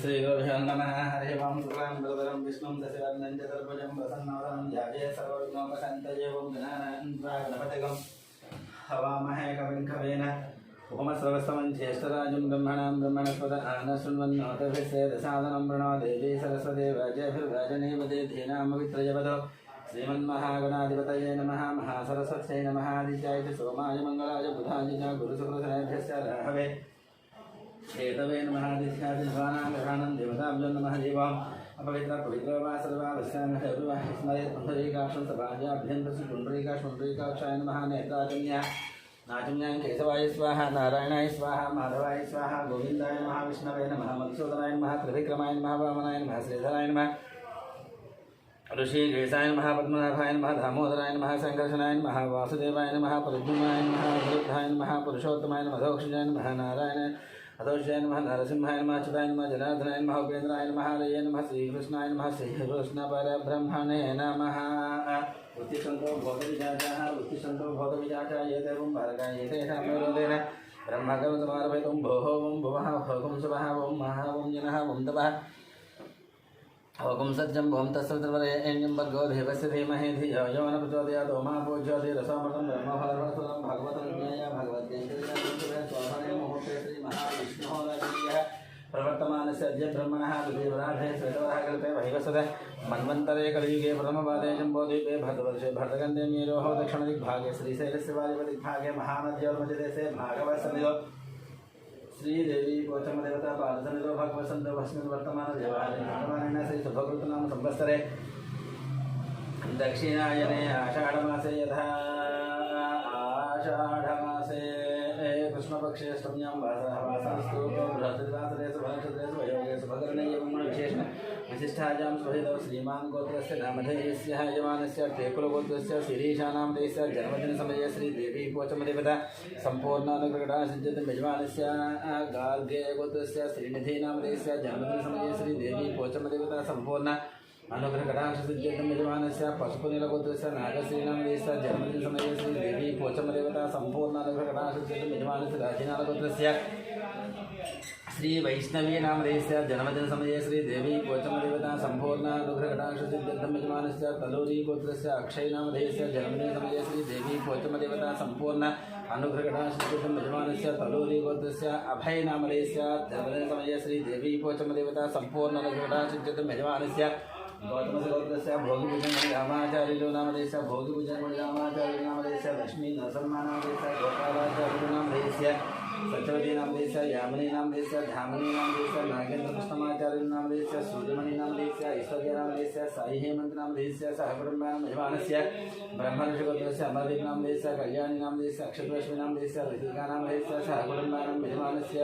श्रीगुरुभ्यो नमः। हरिः ओं। शुक्लाम्बरधरं विष्णुं शशिवर्णं चतुर्भुजं प्रसन्नवदनं ध्याये सर्वविघ्नोपशान्तये। ओं गणानान्त्वा गणपतिगं हवामहे कविं कवेन उपमश्रवस्तमं ज्येष्ठराजं ब्रह्मणां ब्रह्मणस्पद आनशृण्वन्नोतभिस्सेदसादनं प्रणो देवी सरस्वती वाजभिर्वाजनेव देधीनामवित्रयवतो श्रीमन्महागणाधिपतये नमः। महासरस्वत्यै नमः। आदित्याय च सोमाय मंगलाय बुधाय च गुरुशुक्रशनेभ्यश्च राहवे केतवे नमः। आदित्याय भवानां ग्रहाणां देवताभ्यो नमः। देवाम् अपवित्र पवित्र वा सर्वा वस्यामहे स्मरेत् पुण्डरीकाक्षं सभाभ्यन्तस्य पुण्डरीकाक्षाय नमः। नेत्राजन्या नाचम्यां केशवाय स्वाहा, नारायणाय स्वाहा, माधवाय स्वाहा, गोविन्दाय नमः, विष्णवे नमः, मधुसूदनाय नमः, त्रिविक्रमाय नमः, वामनाय नमः, श्रीधराय नमः, ऋषिकेशाय नमः, पद्मनाभाय नमः, दामोदराय नमः, संकर्षणाय नमः, वासुदेवाय नमः, प्रद्युम्नाय नमः, अनिरुद्धाय नमः, पुरुषोत्तमाय नमः, अधोक्षजाय नमः, नारायण अधोक्षजाय नमः, नरसिंहाय नमः, अच्युताय नमः, जनार्दनाय नमः, उपेन्द्राय नमः, हरये नमः, श्रीकृष्णाय नमः, श्रीकृष्णपरब्रह्मणे नमः। उत्तिष्ठन्तो भूतविजाताः उत्तिष्ठन्तो भूतविजाता ये देवं भारकाय एतेषां विरोधेन ब्रह्मकर्मसमारभेतुं भोः वं भुवः भोगुं सुवः वं महा वं जनः वं तपः ओम सत्यम ओम तत्सवितुर्वरेण्यं भर्गो देवस्य धीमहि धियो यो न प्रचोदयात्। ओम पूज्योति रसोमृतं ब्रह्मफलप्रसूदं भगवतं ज्ञेय भगवद्गीताय मुहूर्ते श्रीमहाविष्णोः राजनीयः प्रवर्तमानस्य अद्य ब्रह्मणः द्वितीयवराधे श्वेतवराह कल्पे वैवस्वते मन्वन्तरे कलियुगे प्रथमपादे जम्बोद्वीपे भरतवर्षे भरतखण्डे मेरोः दक्षिणदिग्भागे श्रीशैलस्य वायव्यदिग्भागे महानद्योर्मध्यदेशे भागवतसन्निधौ श्रीदेवी गौतमदेवता पादसन्निधौ भगवत्सन्तो भस्मिन् वर्तमान देवालयेन श्री शुभकृतनाम संवत्सरे दक्षिणायने आषाढमासे यथा आषाढमासे कृष्णपक्षे अष्टम्यां वासस्तु बृहस्पतिवासरे शुभनक्षत्रे शुभयोगे शुभकरणे एवं विशेषण विशिष्टायां सुहितौ श्रीमान् गोत्रस्य नामधेयस्य यजमानस्य टेकुलगोत्रस्य शिरीशानामधेयस्य जन्मदिनसमये श्रीदेवी पोचमदेवता सम्पूर्णानुग्रहणा सिद्ध्यति। यजमानस्य गार्गे गोत्रस्य श्रीनिधिनामधेयस्य जन्मदिनसमये श्रीदेवी पोचमदेवता सम्पूर्ण अनुग्रहकटाक्षसिद्ध्यर्थं। यजमानस्य पशुपतिलगोत्रस्य नागश्रीनामधेयस्य जन्मदिनसमये श्रीदेवी पोचमदेवता सम्पूर्ण अनुग्रहकटाक्षसिद्ध्यर्थं। यजमानस्य राजिनालगोत्रस्य श्रीवैष्णवीनामधेयस्य जन्मदिनसमये श्रीदेवी पोचमदेवता सम्पूर्ण अनुग्रहकटाक्षसिद्ध्यर्थं। यजमानस्य तलूरीगोत्रस्य अक्षयनामधेयस्य जन्मदिनसमये श्रीदेवी पोचमदेवता सम्पूर्ण अनुग्रहकटाक्षसिद्ध्यर्थं। यजमानस्य तलूरीगोत्रस्य अभयनामधेयस्य जन्मदिनसमये श्रीदेवी पोचमदेवता सम्पूर्ण अनुग्रहकटाक्षसिद्ध्यर्थं। यजमानस्य गौतमगोत्रस्य भोगिभुजमणि रामाचार्यो नामधेयस्य भोगिभुजमणि रामाचार्यो नामधेयस्य लक्ष्मी नरसम्मानामधेयस्य गोपालाचार्यो नामधेयस्य सत्यवती नामधेयस्य यामिनी नामधेयस्य धामिनी नामधेयस्य नागेन्द्रकृष्णमाचार्यो नामधेयस्य सूर्यमणि नामधेयस्य ऐश्वर्य नामधेयस्य साई हेमंत नामधेयस्य सहकुटुम्बानां यजमानस्य ब्रह्मऋषिगोत्रस्य अमरदीप नामधेयस्य कल्याणी नामधेयस्य अक्षतलक्ष्मी नामधेयस्य ऋतिका नामधेयस्य सहकुटुम्बानां यजमानस्य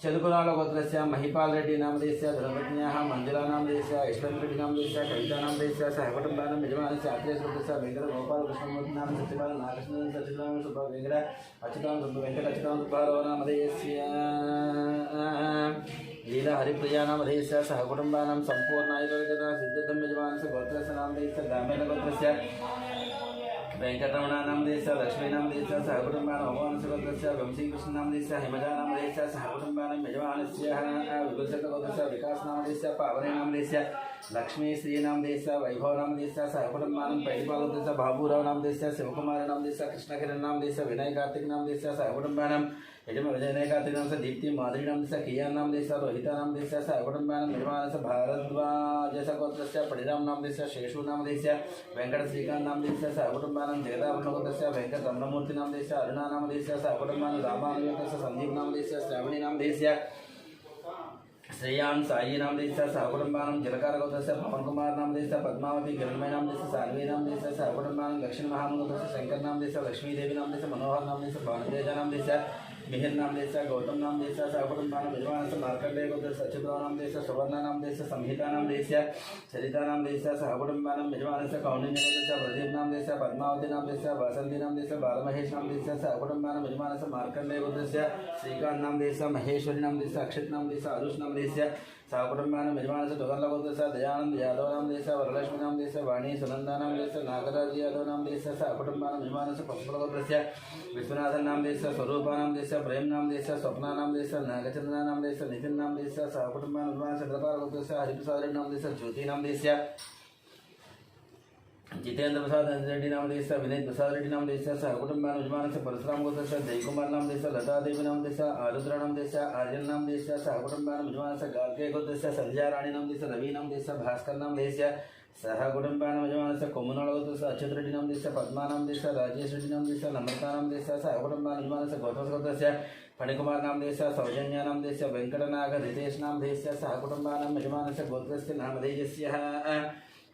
चलुकुलालगोत्रस्य महिपाल रेड्डी नामधेयस्य धर्मपत्न्याः मंजुला नामधेयस्य ऐश्वर्यरेड्डी नामधेयस्य कविता नामधेयस्य सहकुटुम्बानां यजमानस्य अखिलेशगोत्रस्य वेंकटगोपालकृष्णमूर्ति नाम सत्यपाल नागकृष्ण सचिदानंद सुब्बा वेंकट अच्युतानंद सुब्बा वेंकट अच्युतानंद सुब्बाराव नामधेयस्य लीला हरिप्रिया नामधेयस्य सहकुटुम्बानां सम्पूर्णायुर्वेदा सिद्ध्यर्थं। यजमानस्य गोत्रस्य नामधेयस्य ग्रामीणगोत्रस्य वेंकटरमण नामधेयस्य लक्ष्मी नामधेयस्य सहकुटुम्बानां भगवानस्य गोत्रस्य वंशीकृष्ण नामधेयस्य हिमजा नामधेयस्य सहकुटुम्बानां यजमानस्य विभूषितगोत्रस्य विकास नामधेयस्य पावनी नामधेयस्य लक्ष्मी श्री नामधेयस्य वैभव नामधेयस्य सहकुटुम्बानां पैडिपालगोत्रस्य बाबूराव नामधेयस्य शिवकुमार नामधेयस्य कृष्णकिरण नामधेयस्य विनय कार्तिक नामधेयस्य सहकुटुम्बानां विजय कार्तिक नामस्य दीप्ति माधुरी नामधेयस्य कियान नामधेयस्य रोहिता नामधेयस्य सहकुटुम्बानां यजमानस्य भारद्वाजस्य गोत्रस्य पडिराम नामधेयस्य शेषु नामधेयस्य वेंकट श्रीकांत नामधेयस्य सहकुटुम्बानां जगदाभरणगोत्रस्य वेंकट रमणमूर्ति नामधेयस्य अरुणा नामधेयस्य सहकुटुम्बानां रामानुजस्य संदीप नामधेयस्य श्रावणी नामधेयस्य श्रेयान साई नामधेयस्य सहकुटुम्बानां जलकारगोत्रस्य पवन कुमार नामधेयस्य पद्मावती किरणमय नामधेयस्य सान्वी नामधेयस्य सहकुटुम्बानां दक्षिण महामंगलस्य शंकर नामधेयस्य लक्ष्मी देवी नामधेयस्य मनोहर नामधेयस्य भानुतेज नामधेयस्य मिहिर नामधेयस्य गौतम नामधेयस्य सहकुटुम्बानां यजमानस्य मार्कंडेय गोत्रस्य अच्युतराव नामधेयस्य सुवर्ण नामधेयस्य संहिता नामधेयस्य सरिता नामधेयस्य सहकुटुम्बानां यजमानस्य कौंडिन्यगोत्रस्य प्रदीप नामधेयस्य पद्मावती नामधेयस्य वासंती नामधेयस्य बालमहेश नामधेयस्य सहकुटुम्बानां यजमानस्य मार्कंडेय गोत्रस्य श्रीकांत नामधेयस्य महेश्वरी नामधेयस्य अक्षित नामधेयस्य अरुष नामधेयस्य सहकुटुम्बानां यजमानस्य दुर्गलगोत्रस्य दयानंद यादव नामधेयस्य वरलक्ष्मी नामधेयस्य वाणी सुनंदा नामधेयस्य नागराज यादव नामधेयस्य सहकुटुम्बानां यजमानस्य पशुपलगोत्रस्य विश्वनाथन नामधेयस्य स्वरूपा नामधेयस्य प्रेम नाम देश स्वप्ना नाम देश नागचंद्र नाम देश नितिन नाम देश सहकुटुंबान विद्वान चंद्रपाल गोत्र हरिप्रसाद नाम देश ज्योति नाम देश जितेंद्र प्रसाद रेड्डी नाम देश विनीत प्रसाद रेड्डी नाम देश सहकुटुंबान विद्वान परशुराम गोत्र जयकुमार नाम देश लता देवी नाम देश आरुद्र नाम देश आर्यन नाम देश सहकुटुंबान विद्वान गार्गे गोत्र संध्या राणी नाम देश रवि नाम देश भास्कर नाम देश सहकुटुंबान विद्वान कोमनाल गोत्र अच्युत रेड्डी नाम देश पद्मा नाम देश राजेश रेड्डी नाम देश नम्रता नाम देश सहकुटुंबान विद्वान गौतम गोत्र फणिकुमार नाम देश सौजन्य नाम देश वेंकटनाग रितेश नाम देश सहकुटुंबान विद्वान गोत्र नामधेयस्य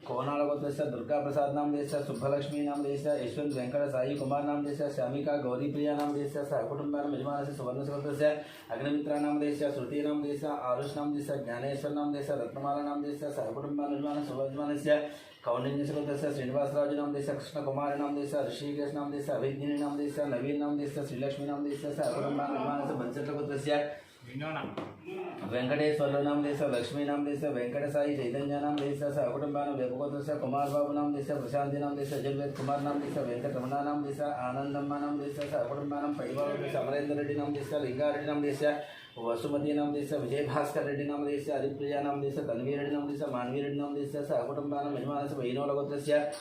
कोनाल गोत्र दुर्गा प्रसाद नाम देश सुभलक्ष्मी नाम देश यशवंत वेंकट साई कुमार नाम देश श्यामिका गौरी प्रिया नाम देश सहकुटुंबान विद्वान सुवर्ण गोत्र अग्निमित्रा नाम देश श्रुति नाम देश आरुष नाम देश ज्ञानेश्वर नाम देश रत्नमाला नाम देश सहकुटुंबान विद्वान सुवर्धमान कौंडिन्य गोत्र श्रीनिवासराज नाम देश कृष्ण कुमार नाम देश ऋषिकेश नाम देश अभिज्ञानी नाम देश नवीन नाम देश श्रीलक्ष्मी नाम देश सहकुटुंबान विद्वान बंचट गोत्र वेंकटेश्वर नाम देश लक्ष्मी नाम देश वेंकट साई चैतन्य नाम देश सहकुटुंबान वेपगोत्र कुमार बाबू नाम देश प्रशांति नाम देश अजयवेद कुमार नाम देश वेंकट रमणा नाम देश आनंदम्मा नाम देश सहकुटुंबान पैबाल अमरेंद्र रेड्डी नाम देश लिंगारेड्डी नाम देश वसुमती नाम देश विजय भास्कर रेड्डी नाम देश हरिप्रिया नाम देश तन्वी रेड्डी नाम देश मानवी रेड्डी नाम देश सहकुटुंबान यजमान वैनोल गोत्र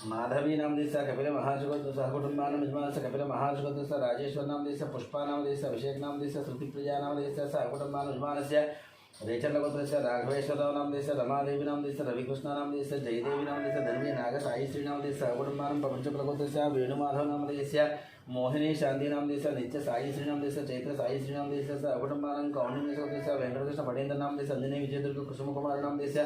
माधवी नाम देश कपिल महाजगोत्र सहकुटुंबान यजमान कपिल महाजगोत्र राजेश्वर नाम देश पुष्पा नाम देश अभिषेक नाम देश श्रुतिप्रिया नाम देश सहकुटुंबान यजमान रेचल गोत्र राघवेश्वर नाम देश रमादेवी नाम देश रविकृष्ण नाम देश जयदेवी नाम देश धर्मी नाग साई श्री नाम देश सहकुटुंबान प्रपंचकुल गोत्र वेणुमाधव नाम देश मोहिनी शांति नाम देश नित्य साई श्री नाम देश चैत्र साई श्री नाम देश सहकुटुंबान कौंडिन्य गोत्र वेंकटकृष्ण पटेन्द्र नाम देश अंजनी विजयदुर्ग कुसुम कुमार नाम देश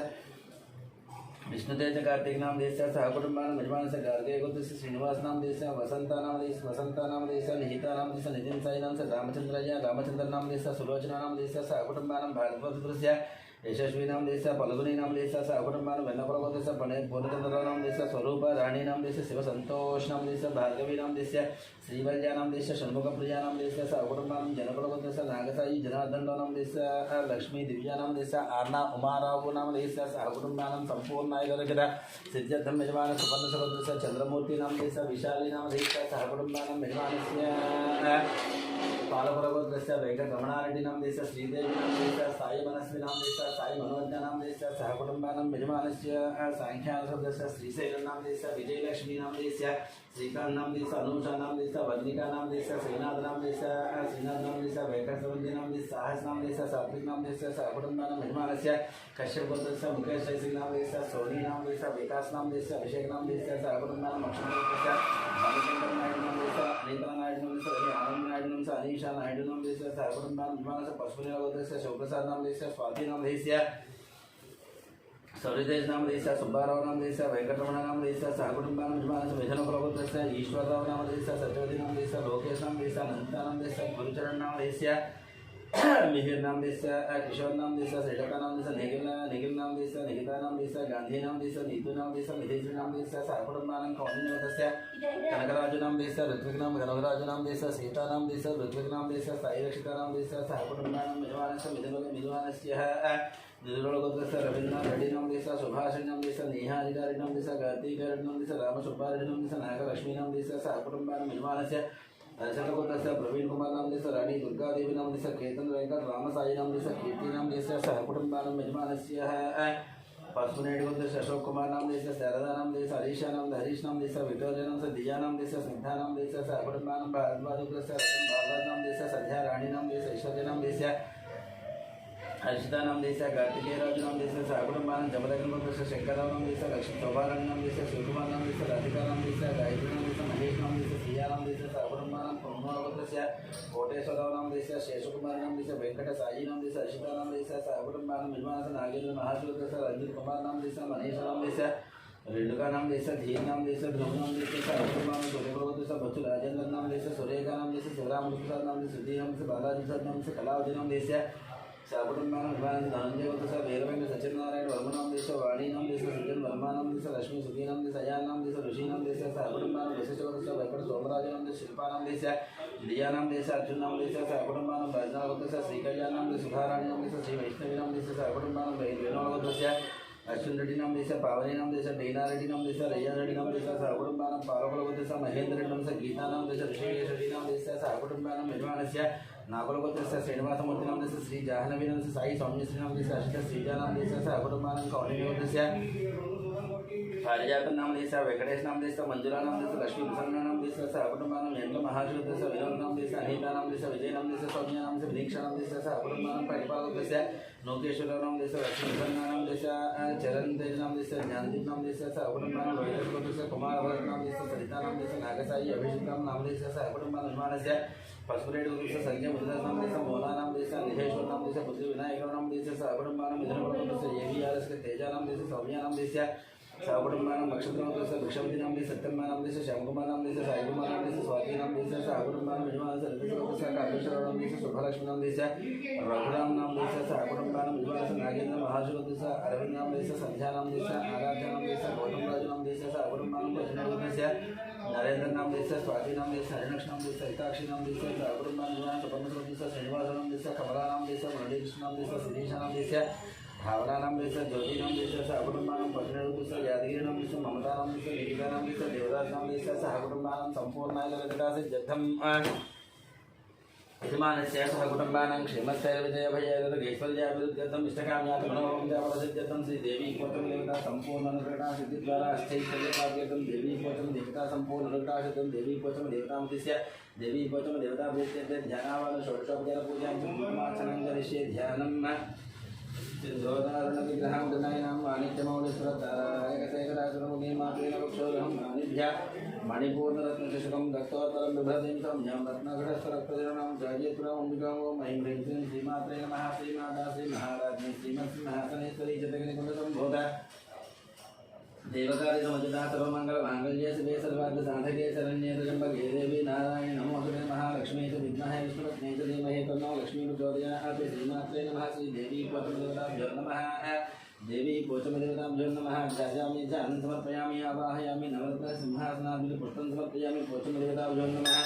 विष्णुतेज कार्तिक नाम देश सहकुटुंबान यजमान गार्गे गोत्र श्रीनिवास नाम देश वसंता नाम देश निहिता नाम देश नितिन साई नाम से रामचंद्र नाम देश सुलोचना नाम देश सहकुटुंबान भागवत यशस्वी नाम देश पलगुनी नाम देश सहकुटुंबान वेन्नपुर गोत्र पूर्णचंद्र नाम देश स्वरूप राणी नाम देश शिव संतोष नाम देश भार्गवी नाम देश श्रीवल्या नाम देश षण्मुख प्रिया नाम देश सहकुटुंबान जनकुल गोत्र नागसाई जनार्दन नाम देश लक्ष्मी दिव्या नाम देश आर्ना उमाराव नाम देश सहकुटुंबान संपूर्ण सिद्ध्यर्थम यजमान सुपर्ण गोत्र चंद्रमूर्ति नाम देश विशाली नाम देश सहकुटुंबान यजमान पालपुर गोत्र वेंकटरमणारेड्डी नाम देश श्रीदेवी नाम देश साई मनस्वी नाम देश साई मनोज्ञ नाम देश सहकुटुंबान यजमान सांख्यान गोत्र श्रीशैल नाम देश विजयलक्ष्मी नाम देश श्रीकांत नाम देश अनुषा नाम देश वर्णिका नाम देश श्रीनाथ नाम देश वेंकट सवंती नाम देश साहस नाम देश सात्विक नाम देश सहकुटुंबान यजमान कश्यप गोत्र मुकेश जयसिंह नाम देश सोनी नाम देश विकास नाम देश अभिषेक नाम देश सहकुटुंबान मक्षण गोत्र भानुशंकर नायडू नाम देश अनिता नायडू नाम देश आनंद नायडू नाम से अनीशा नायडू नाम देश सहकुटुंबान यजमान पशुपति गोत्र शिवप्रसाद नाम देश स्वाति नाम देश सौरितेज नाम देश सुब्बाराव नाम देश वेंकटरमण नाम देश सहकुटुंबान यजमान मिथुनकुल गोत्र ईश्वरराव नाम देश सत्यवती नाम देश लोकेश नाम देश अनंता नाम देश गुरुचरण नाम देश मिहिर नाम देश किशोर नाम देश श्रीलता नाम देश निखिल नाम देश निकिता नाम देश गांधी नाम देश नीतू नाम देश मिथेश्वरी नाम देश सहकुटुंबान कौंडिन्य गोत्र कनकराजु नाम देश ऋत्विक नाम कनकराजु नाम देश सीता नाम देश ऋत्विक नाम देश साई रक्षिता नाम देश सहकुटुंबान यजमान मिथुन दुर्गुल गोत्र रवींद्रनाथ रेड्डी नाम देश सुभाषिणी नाम देश नेहा अधिकारी नाम देश कार्तिक रेड्डी नाम देश राम सुब्बारेड्डी नाम देश नागलक्ष्मी नाम देश सहकुटुंबान यजमान अर्चक गोत्र प्रवीण कुमार नाम देश रानी दुर्गा देवी नाम देश केतन वेंकट राम साई नाम देश कीर्ति नाम देश सहकुटुंबान यजमान पशुनेड गोत्र अशोक कुमार नाम देश शारदा नाम देश हरीश नाम देश विक्टोरिया नाम से दिया नाम देश स्निग्धा नाम देश सहकुटुंबान भारद्वाज गोत्र रतन भारद्वाज नाम देश संध्या रानी नाम देश ऐश्वर्य नाम देश हर्षिता नाम देश कार्तिकेय राजू नाम देश सहकुटुंबान जमदग्न गोत्र शंकरराव नाम देश लक्ष्मी शोभाराणी नाम देश शिवकुमार नाम देश राधिका नाम देश गायत्री नाम देश महेश नाम देश सिया नाम देश सहकुटुंबान कुमार गोत्र कोटेश्वरराव नाम देश शेषकुमार नाम देश वेंकट साई नाम देश हर्षिता नाम देश सहकुटुंबान यजमान नागेंद्र महाजगोत्र रंजित कुमार नाम देश मनीष नाम देश रेणुका नाम देश धीर नाम देश ध्रुव नाम देश सहकुटुंबान सूर्यप्रभु बच्चू राजेंद्र नाम देश सुरेखा नाम देश शिवराम प्रसाद नाम देश सिद्धि नाम से बालाजी प्रसाद नाम से कलावती नाम देश सहकुटुंबान धनंजय गोत्र वीरवेंकट सत्यनारायण वर्मा नाम देश वाणी नाम देश सज्जन वर्मा नाम देश लक्ष्मी सुधी नाम देश अयान नाम देश ऋषि नाम देश सहकुटुंबान वशिष्ठ गोत्र वेंकट सोमराज नाम देश शिल्पा नाम देश दिया नाम देश अर्जुन नाम देश सहकुटुंबान भजना गोत्र श्रीकल्याण नाम देश सुधाराणी नाम देश श्री वैष्णवी नाम देश सहकुटुंबान वेणुल गोत्र అశ్విన్ రెడ్డి నామ దేశ పావని నామ దేశ డీనా రెడ్డి నామ దేశ రయ్యా రెడ్డి నామ దేశ సహకుటుంబానం పాలకులగోత్రస్య మహేంద్ర రెడ్డి నామ గీతా నామ దేశ ఋషికేశ రెడ్డి నామ దేశ సహకుటుంబానం యజమానస్య నాగులగోత్రస్య శ్రీనివాసమూర్తి నామ దేశ శ్రీ జాహ్నవి నామ దేశ సాయి సౌమ్యశ్రీ నామ దేశ అశిత శ్రీజా నామ దేశ సహకుటుంబానం కౌలిగోత్రస్య పారిజాతం నామ దేశ వెంకటేశ్ నామ దేశ మంజులా నామ దేశ లక్ష్మీ ప్రసన్న నామ దేశ సహకుటుంబానం ఎండ్ల మహాశివ దేశ వినోద్ నామ దేశ అనిత నామ దేశ విజయ నామ దేశ సౌమ్య నామ దేశ విదీక్ష నామ దేశ సహకుటుంబానం పరిపాలకస్య నోకేశ్వర నామ దేశ లక్ష్మీ ప్రసన్న నామ దేశ చరణ్ తేజ్ నామ దేశ జ్ఞానదీప్ నామ దేశ సహకుటుంబానం రోహిత దేశ కుమార భరత్ నామ దేశ సరితా నామ దేశ నాగసాయి అభిషేకం నామ దేశ సహకుటుంబానం నిర్మాణస్య పసుపురేడు దేశ సంజయ ముద్రదాస్ నామ దేశ మోనా నామ దేశ నిధేశ్వర నామ దేశ పుత్రి వినాయక నామ దేశ సహకుటుంబానం మిథున దేశ ఏవిఆర్ఎస్ తేజ నామ దేశ సౌమ్య నామ దేశ సహకుటుంబానం నక్షత్రం దేశ వృషభి నామ దేశ సత్యమ్మ నామ దేశ శ్యామకుమార్ నామ దేశ సాయికుమార్ నామ దేశ స్వాతి నామ దేశ సహకుటుంబానం యజమాన దేశ కాళేశ్వర నామ దేశ శుభలక్ష్మి నామ దేశ రఘురామ్ నామ దేశ సహకుటుంబానం యజమాన నాగేంద్ర మహాశివ దేశ అరవింద్ నామ దేశ సంధ్యా నామ దేశ ఆరాధ్య నామ దేశ గౌతమ్ రాజు నామ దేశ సహకుటుంబానం భజన దేశ నరేంద్ర నామ దేశ స్వాతి నామ దేశ హరినక్ష నామ దేశ హితాక్షి నామ దేశ సహకుటుంబానం యజమాన సుపర్ణ దేశ శ్రీనివాస నామ దేశ కమలా నామ దేశ మురళీకృష్ణ నామ దేశ శిరీష నామ దేశ भावना नाम देश ज्योति नाम देश सहकुटुंबानं पत्नी देश यादगिरी नाम देश ममता नाम देश निकिता नाम देश देवदास नाम देश सहकुटुंबानं संपूर्णाय ललितासे जद्धं यजमानस्य सहकुटुंबानां क्षेमस्थैर्यविजयभयैर्गैश्वर्याभिवृद्ध्यर्थम् इष्टकाम्यात्मनोमन्त्यावरसिद्ध्यर्थं श्रीदेवी कोटं देवता सम्पूर्णनुग्रहणा सिद्धिद्वारा अष्टैश्वर्यभाग्यर्थं देवी कोटं देवता सम्पूर्णनुग्रहणार्थं देवी कोटं देवतामुद्दिश्य देवी कोटं देवता प्रीत्यर्थे ध्यानावान षोडशोपचारपूजां कुङ्कुमार्चनं करिष्ये ध्यानं सिद्धोदाहरणविग्रहं गणानां वाणिज्यमौलिस्वरतारकशेखरासुरमुनिमात्रेण वक्षोरहं वाणिज्य मणिपूर्णरत्नचषकं दत्तोत्तरं बिभ्रतीं तं ज्ञां रत्नघटस्थरक्तजननां जायपुरम् अम्बिकां ॐ ऐं ह्रीं श्रीं श्रीमात्रे नमः श्रीमाता श्रीमहाराज्ञी श्रीमत्सिंहासनेश्वरी जगन्निकुण्डसम्भूता देवकार्य समझता सर्वमंगल मांगल्य शिवे सर्वार्थ साधके शरण्ये त्र्यंबके देवी नारायण नमोस्तुते महालक्ष्मी च विद्महे विष्णुपत्नी च धीमहि तन्नो लक्ष्मी प्रचोदयात् श्रीमात्रे नमः श्रीदेवी पोचमदेवताभ्यो नमः देवी पोचमदेवताभ्यो नमः ध्यायामि च अनन्तं समर्पयामि आवाहयामि नवरत्न सिंहासनाद् पुष्पं समर्पयामि पोचमदेवताभ्यो नमः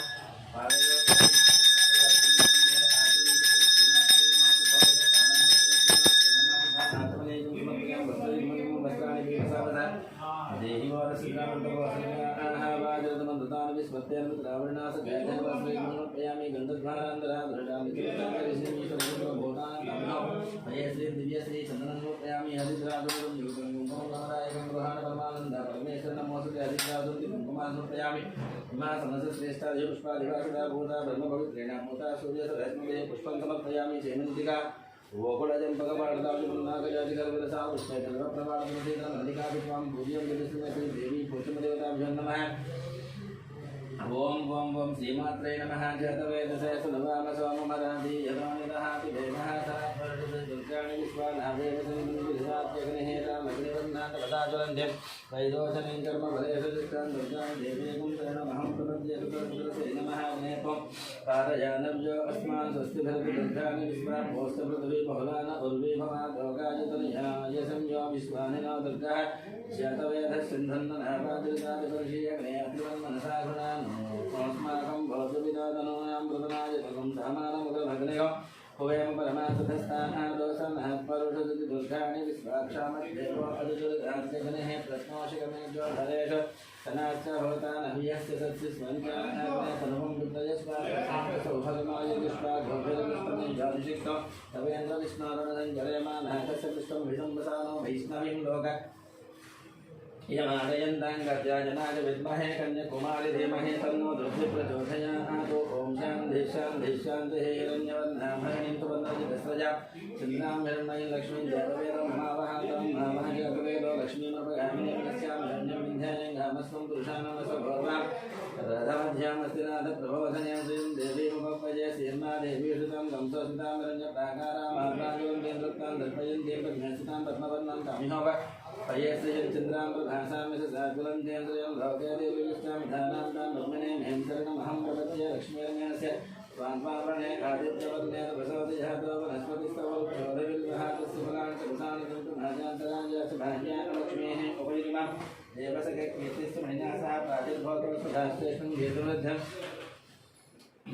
देवी वारसिद्धामन्तवासनाः विस्मृत्यावरणास गैधवस्त्रैमनोपयामि गन्धद्वारान्तराधृढामि श्री दिव्यश्री चन्दनोपयामि हरिद्रादुरं युगं कुङ्कुमरायकं गृहाण परमानन्द परमेश्वर नमोऽस्तुते हरिद्रादुरं कुङ्कुमासनोपयामि इमा समस्तश्रेष्ठादि पुष्पादिवासुदा भूता ब्रह्मपवित्रेण मूता सूर्यसरस्मदे पुष्पं समर्पयामि चैमन्तिका गोकुलजम्पकपाठदाभिपुन्नागजातिकर्विरसा पुष्पैकल्पप्रभावप्रसीदं नलिकाभित्वां पूज्यं जगस्मि देवी पोचमदेवताभ्यो नमः ओम ओम ओम श्रीमात्रे नमः जतवेदसे सुनवाम सोममराधि यदानिदहाति देवः दुर्गाणि विश्वानावेवसनिर्विधात्यग्निहेरामग्निवर्णान्तपदाचलन्त्यं वैदोषणीं कर्मफलेषु चित्तं दुर्गाणि देवीकुं शरणमहं प्रपद्ये सुतर्पुरसे नमः नेत्वं कारयानव्यो अस्मान् स्वस्तिभरति दुर्गाणि विश्वाभोस्तपृथिवी बहुलान उर्वीभवादोगायतनयाय संयो विश्वानिनो दुर्गः जतवेदः सिन्धन्ननापादितादिपर्षीयग्ने अतिवन्मनसा गुणान् अस्माकं भवतु विदातनूनां मृतनाय तगं धामानमुग्रभग्नयो हुवयं परमार्थस्थानादोषनः परुषदति दुर्गाणि विश्वाक्षामद्देवो अदुर्गास्यग्नेः प्रश्नोषिकमेजो धरेषु सनाश्च भवतानभियस्य सत्सि स्मन्त्याग्ने तनुवं विद्रयस्वासौभगमाय विश्वाघोभिर्विष्णुं ज्योतिषिक्तं तवेन्द्रविष्णोरणसञ्जरेमानः तस्य पृष्ठं विशम्बसानो वैष्णवीं लोक यमादयन्ताङ्गत्याजनाय विद्महे कन्याकुमारि धीमहि तन्नो दुर्भिः प्रचोदयात् ॐ शान्तिः शान्तिः शान्तिः हिरण्यवर्णामहिनीं सुवर्णरजतस्रजा चन्द्रां हिरण्मयीं लक्ष्मीं देववेदं महावहातं महामहजगवेदो लक्ष्मीमपगामिनीं यस्यां हिरण्यं विन्ध्यायं घामस्वं पुरुषाणामस्वभोर्वां रथमध्यामस्ति नाथप्रभोधनीं श्रीं देवीमुपपये श्रीर्मा देवी श्रुतं कंसोषितां हिरण्यप्राकारां महाप्राजुं केन्द्रत्तां दर्पयन्तीं प्रज्ञासितां पद्मवर्णां कामिहोव पयेश्रियं चन्द्रां प्रभासामि साकुलन्तेन्द्रियं लोके देवीष्टां धानां ब्रह्मणे में शरणमहं प्रपद्ये लक्ष्मीर्मेणस्य स्वान्पावणे आदित्यवर्णे वसवति जातो वनस्पतिस्तवोधविल्वहातस्य फलान्तरुसानदन्तु नाजान्तराञ्जास भाग्यान् लक्ष्मीः उपरिमां देवसखे कीर्तिस्तु महिनासः प्रातिर्भवतो सुधाश्रेष्ठं हेतुवृद्धं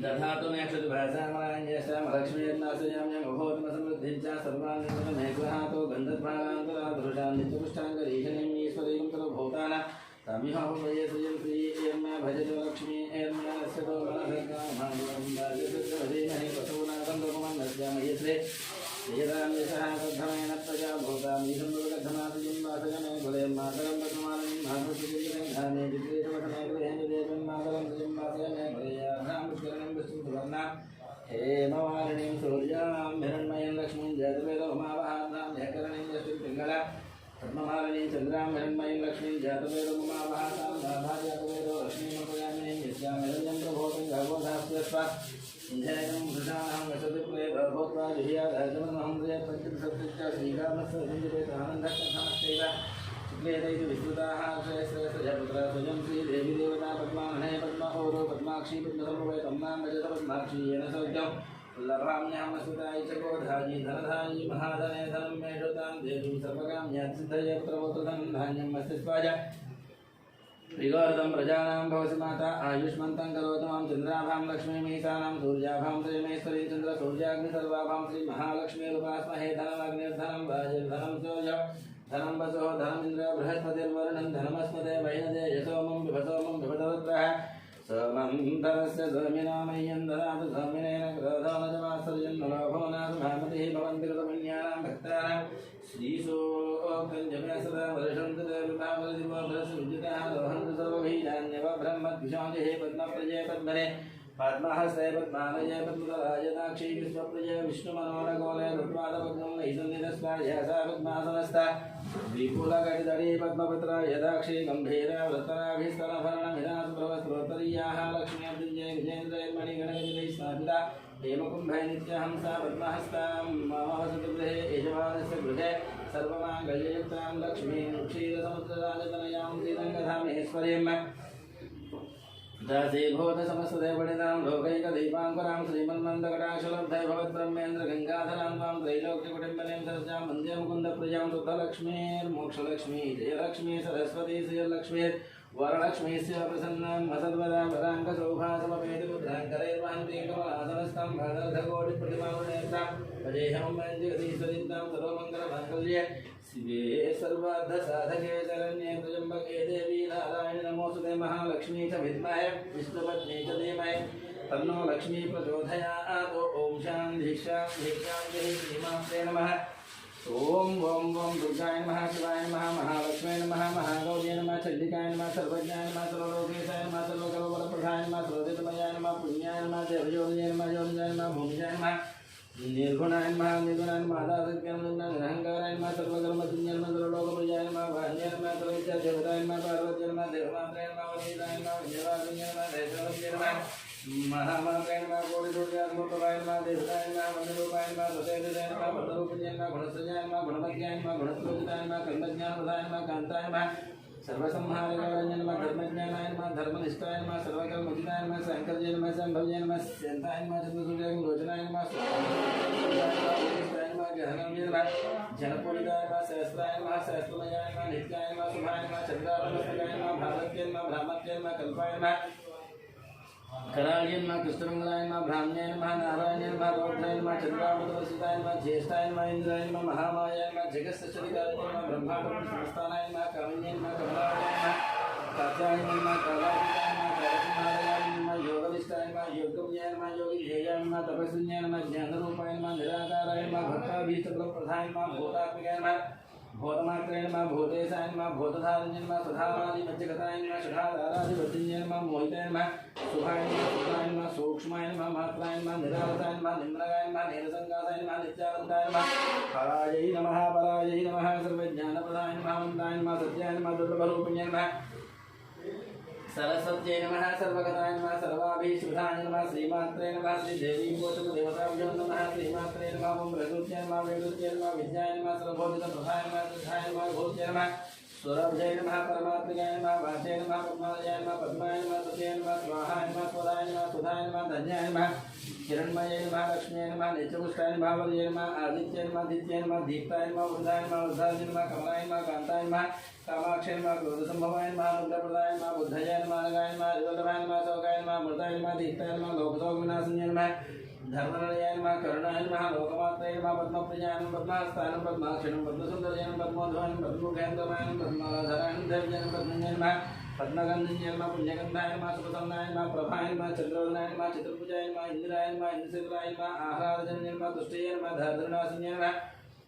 दधातु मे क्षुतिभासामलाञ्जसामलक्ष्मीर्नाशयाम्यं अभूतमसमृद्धिं च सर्वान् मेघ्वहातो गन्धद्भागान्तराधृषा नित्यपुष्टाङ्गरीशनीं ईश्वरीं सर्वभूतानां तामिहं वये श्रियं श्रीर्म्या भजतो लक्ष्मी एर्म्यास्य तो मनसकामां भजतधीमहि पशूनाथं लोकमन्नस्यामहि श्रे श्रीरां यशः तद्धमेन प्रजा भूतां ईशं दुर्गद्धमातुं वासगमे कुले मातरं पद्मानं मातुं धाने विक्रीतवसने गृहेण देवं मातरं तुजं वासगमे कुलेयाधां पुष्करणं विष्णुं सुवर्णां हेमवारिणीं सूर्यां हिरण्मयं लक्ष्मीं जयतवेदोमावहानां जयकरणीं यष्टिं पिङ्गला पद्ममालिनीं चन्द्रां हिरण्मयीं लक्ष्मीं जातवेदोमावहानां नाभाजातवेदो लक्ष्मीमपयामिनीं यस्यां हिरण्यं प्रभोतं गर्भोधास्यस्वा जयं वृषाणां वसतिपुरे भवत्वा जुह्यादहं पञ्चमसप्तश्च श्रीकामस्य सञ्जयेतानन्दकथमस्यैव शुक्लेदैति विस्तृताः श्रेयश्रेयश्रयपुत्र स्वयं श्रीदेवी देवता पद्माहने पद्महोरो पद्माक्षी पद्मसम्भवे तम्नां भजत पद्माक्षी येन सौख्यं लभाम्यामस्मिताय च गोधायि धनधायि महाधने धनं मे श्रुतां देवीं सर्वकाम्यात् सिद्धये पुत्रपुत्रधनं धान्यं मस्तिष्वाय विगोर्दं प्रजानां भवसि माता आयुष्मन्तं करोतु मां चन्द्राभां लक्ष्मीमीशानां सूर्याभां श्रीमेश्वरी चन्द्रसूर्याग्निसर्वाभां श्रीमहालक्ष्मीरुपास्महे धनमग्निर्धनं वायुर्धनं सूर्यं धनं वसो धनमिन्द्र बृहस्पतिर्वरुणं धनमस्मते वैनदे यशोमं विभतरुद्रः सोमं धनस्य सोमिनामह्यं ददातु सोमिनेन क्रोधो न जमात्सर्यं नलोभो नाथ भामतिः भवन्ति कृतपुण्यानां भक्तानां श्रीशोक्तं जमे सदा वर्षं तदेवतावलदिवोधरसुविदितः रोहन्तु सर्वबीजान्यवब्रह्मद्विषादिः पद्मप्रजय पद्मने पद्महस्ते पद्मालये पद्मराजदाक्षी विश्वप्रजय विष्णुमनोरगोले रुद्वादपद्मं नैसन्निधस्वार्यसा पद्मासनस्था विपुलकटितटी पद्मपत्रा यदाक्षी गम्भीरा वृत्तराभिस्तनभरणमिदासुभवस्त्रोत्तरीयाः लक्ष्मीर्दिञ्जय विजेन्द्रैर्मणिगणगजैः स्थापिता हेमकुम्भे नित्यहंसा पद्महस्तां मम वसतु गृहे यजमानस्य गृहे सर्वमाङ्गल्ययुक्तां लक्ष्मीं क्षीरसमुद्रराजतनयां श्रीरङ्गधामेश्वरीं दासीभूतसमस्तदेवनितां लोकैकदीपाङ्कुरां श्रीमन्मन्दकटाक्षलब्धै भवद्ब्रह्मेन्द्रगङ्गाधरां त्वां त्रैलोक्यकुटिम्बनीं सरसां वन्दे मुकुन्दप्रियां शुद्धलक्ष्मीर्मोक्षलक्ष्मी जयलक्ष्मी सरस्वती श्रीलक्ष्मीर्वरलक्ष्मीस्य प्रसन्नां वसद्वदा वराङ्कशोभासमपेति मुद्राङ्करैर्वहन्तीं कमलासनस्थां भरतकोटिप्रतिमानेत्रां भजेहं जगदीश्वरीं सर्वमङ्गलमाङ्गल्ये शिवे सर्वार्धसाधके शरण्ये त्र्यम्बके देवी नारायणि नमोऽस्तुते महालक्ष्मी च विद्महे विष्णुपत्नी च धीमहि तन्नो लक्ष्मी प्रचोदयात् ॐ शान्तिः श्रीमात्रे नमः ॐ दुर्गाय नमः शिवाय नमः महालक्ष्मी नमः महागौर्यै नमः चण्डिकाय नमः सर्वज्ञाय नमः सर्वलोकेशाय नमः सर्वकल्पवरप्रदाय नमः सर्वदितमयाय नमः पुण्याय नमः देवयोगिने नमः योगिने नमः भूमिजाय नमः निर्गुणाय नमः निर्गुणाय नमः आदासत्यां निरहङ्काराय नमः सर्वकर्मचिन्याय नमः सर्वलोकप्रियाय नमः भान्याय नमः सर्वविद्यादेवताय नमः पार्वत्यै नमः देवमात्राय नमः वनिताय नमः विजयवासिन्याय नमः देशवत्यै नमः महामात्राय नमः कोटिसूर्यात्मप्रभाय नमः देवताय नमः वन्दरूपाय नमः सचैतन्याय नमः वरदरूपिण्याय नमः गुणसंज्ञाय नमः गुणमध्याय नमः गुणस्वरूपिताय नमः कल्पज्ञानप्रदाय नमः कान्ताय नमः सर्वसंहारकाय नमः धर्मज्ञानाय नमः धर्मनिष्ठाय नमः सर्वकर्मचिताय नमः शङ्कर्ये नमः सम्भव्ये नमः स्यन्ताय नमः चन्द्रसूर्याग्निरोचनाय नमः गहनव्ये नमः जनपूजिताय नमः सहस्राय नमः सहस्रमयाय नमः नित्याय नमः शुभाय नमः चन्द्रावलस्तकाय नमः भारत्ये नमः ब्राह्मत्ये नमः कल्पाय नमः कराळ्ये नमः कृष्णमङ्गलाय नमः ब्राह्मण्याय नमः नारायणाय नमः रौद्राय नमः चन्द्रावृतवसिताय नमः ज्येष्ठाय नमः इन्द्राय नमः महामायाय नमः जगत्सृष्टिकाय नमः ब्रह्माण्डसंस्थानाय नमः कामिन्याय नमः कमलाय नमः कात्यायनाय नमः कालातीताय नमः कालसंहाराय नमः योगनिष्ठाय नमः योगगम्याय नमः योगिध्येयाय नमः तपस्विन्याय नमः ज्ञानरूपाय नमः निराकाराय नमः भक्ताभीष्टप्रदाय नमः भूतात्मिकाय नमः भूतमात्रे नमः भूतेशाय नमः भूतधारिणे नमः सुधामादिमज्जगताय नमः षडाधाराधिपतिन्ये नमः मोहिताय नमः शुभाय नमः सुखाय नमः सूक्ष्माय नमः मात्राय नमः निरावताय नमः निम्नगाय नमः नीलसङ्गासाय नमः नित्यानन्दाय नमः परायै नमः सर्वज्ञानप्रदाय नमः वन्दाय नमः सत्याय नमः दुर्लभरूपिण्ये नमः सरस्वत्यै नमः सर्वगताय नमः सर्वाभीष्टाय नमः श्रीमात्रे नमः श्रीदेवी देवताभ्यो नमः श्रीमात्रे नमः ओं प्रकृत्यै नमः वैकृत्यै नमः विद्याय नमः सर्वभूतितप्रभाय नमः सिद्धाय नमः भूत्यै नमः स्वराभ्यै नमः परमात्मिकाय नमः वाचे नमः पद्मालयाय नमः पद्माय नमः सत्ये नमः स्वाहाय नमः स्वदाय नमः सुधाय नमः धन्याय नमः हिरण्मये नमः लक्ष्म्यै नमः नित्यपुष्टाय नमः वर्ये नमः आदित्यै नमः दित्यै नमः दीप्ताय नमः वृद्धाय नमः वृद्धाय नमः कमलाय नमः कान्ताय नमः कामाक्षय नमः क्रोधसंभवाय नमः रुद्रप्रदाय नमः बुद्धये नमः अनगाय नमः रिवल्लभाय नमः शोकाय नमः मृताय नमः दीप्ताय नमः लोकशोकविनाशिन्ये नमः धर्मनिलयाय नमः करुणाय नमः लोकमात्रये नमः पद्मप्रियाय नमः पद्महस्ताय नमः पद्माक्षिणं पद्मसुन्दराय नमः पद्मोध्वाय नमः पद्ममुखेन्द्रमाय नमः पद्मालाधराय नमः देव्याय नमः पद्मन्याय नमः पद्मगन्धन्याय नमः पुण्यगन्धाय नमः सुपसन्नाय नमः प्रभाय नमः चन्द्रवदनाय नमः चित्रपूजाय नमः इन्द्राय नमः इन्द्रसेविताय नमः आह्लादजन्याय नमः तुष्टये नमः धार्धनासिन्याय नमः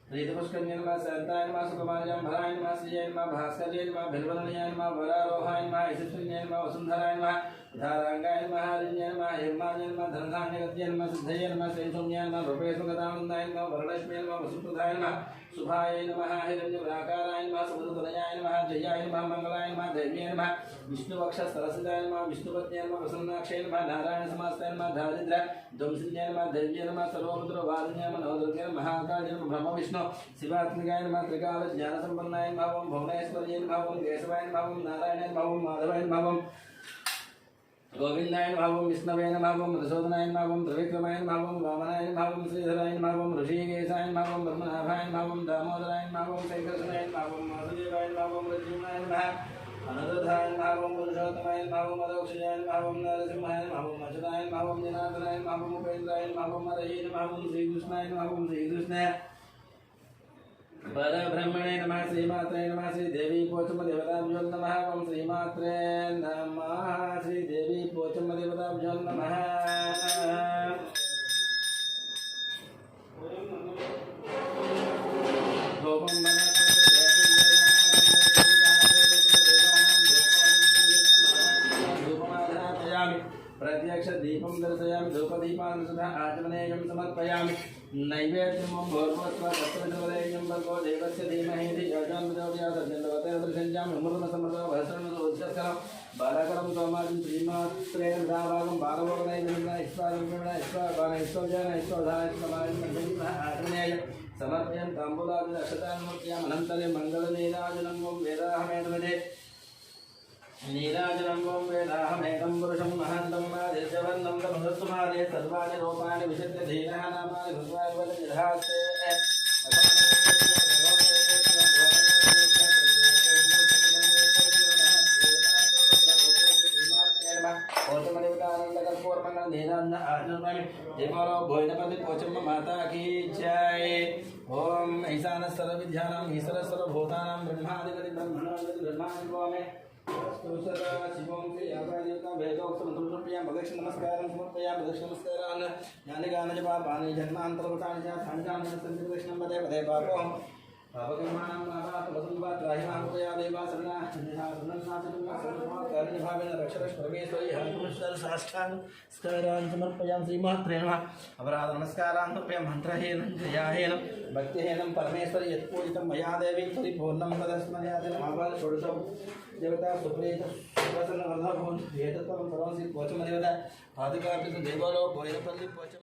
प्रीतपुष्कन्याय नमः शान्ताय नमः सुकुमार्याम्बराय नमः श्रियाय नमः भास्कर्याय नमः बिल्वदनाय नमः वरारोहाय नमः यशस्विन्याय नमः वसुन्धराय नमः धारांगाय नमः हरिण्याय नमः हेमाय नमः धनधान्यगत्याय नमः सिद्धये नमः श्रीसौम्याय नमः रूपेशगदानन्दाय नमः वरलक्ष्म्याय नमः वसुप्रदाय नमः शुभाय नमः हिरण्यवराकाराय नमः समुद्रतनयाय नमः जयाय नमः मंगलाय नमः दैव्याय नमः विष्णुवक्षस्थलसिताय नमः विष्णुपत्न्याय नमः प्रसन्नाक्षाय नमः नारायण समास्ताय नमः दारिद्र्य ध्वंसिन्याय नमः दैव्याय नमः सर्वपुत्रवादिन्याय नमः नवदुर्गाय नमः महाकाय नमः ब्रह्म विष्णु शिवात्मिकाय नमः त्रिकाल ज्ञानसम्पन्नाय नमः ओम भुवनेश्वर्याय नमः ओम केशवाय नमः ओम नारायणाय नमः ओम माधवाय नमः ओम गोविंदाय नमः ओम विष्णवे नमः ओम मधुसूदनाय नमः ओम त्रिविक्रमाय नमः ओम वामनाय नमः ओम श्रीधराय नमः ओम ऋषिकेशाय नमः ओम ब्रह्मनाभाय नमः ओम दामोदराय नमः ओम शंकरसनाय नमः ओम वासुदेवाय नमः ओम रज्जुनाय नमः अनदधाय नमः ओम पुरुषोत्तमाय नमः ओम अदोक्षजाय नमः ओम नरसिंहाय नमः ओम अच्युताय नमः ओम जनार्दनाय नमः ओम उपेन्द्राय नमः ओम हरये नमः ओम श्रीकृष्णाय नमः ओम श्रीकृष्णाय परब्रह्मणे नमः श्रीमात्रे नमः श्रीदेवी पोचमदेवताभ्यो नमः ओम श्रीमात्रे नमः श्रीदेवी पोचमदेवताभ्यो नमः धूपं प्रत्यक्ष दीपं दर्शयामि धूपदीपान् सदा आचमनेयं समर्पयामि नैवेद्यं भोर्भुवस्व तत्त्वविदवरेण्यं भर्गो देवस्य धीमहि धियो यो न प्रचोदयात् तन्मयः अमृतसमृद्धो भस्मोज्जलकरं बालकरं सोमादिं श्रीमात्रे दाभागं बालभोगनैवेद्यं आचमनेय समर्पयं ताम्बूलादि अक्षतान्मुख्यम् अनन्तरे मङ्गलनीराजनं वेदाहमेतमदे नीराजनं वं वेदाहमेकं पुरुषं महान्तं मादित्यवर्णं तमसस्तुमादे सर्वाणि रूपाणि विचित्य धीरः नामानि भगवान् वदति माता की जय। ओम ईशान सर्वविद्यानां ईश्वर सर्वभूतानां ब्रह्मादिपति ब्रह्मणाधिपति ब्रह्मादिवामे शिवं देवता वेदोक्तं समर्पयामि प्रदक्षिण नमस्कारं समर्पयामि प्रदक्षिण नमस्कारान् ज्ञानि गानजपापानि जन्मान्तरवतानि च थानिकानि सन्ति कृष्णं पदे पदे पापोऽहं पापकर्माणां नाभात् वसुन्वात् राहिमामुपया देवा सर्वनाशननाशनभावेन रक्षरक्ष परमेश्वरी हरिपुरुषान् साष्टाङ्गस्कारान् समर्पयामि श्रीमात्रे नमः अपराध नमस्कारान् समर्पयामि मन्त्रहीनं जयाहेनं भक्तिहीनं परमेश्वरी यत्पूजितं मया देवी परिपूर्णं तदस्मयात् महाभाग षोडशो देवता सुप्रीत सुप्रसन्न वर्धभून् एतत्परं सर्वं श्री पोचमदेवता पादुकार्पित देवलो भोजपल्ली पोच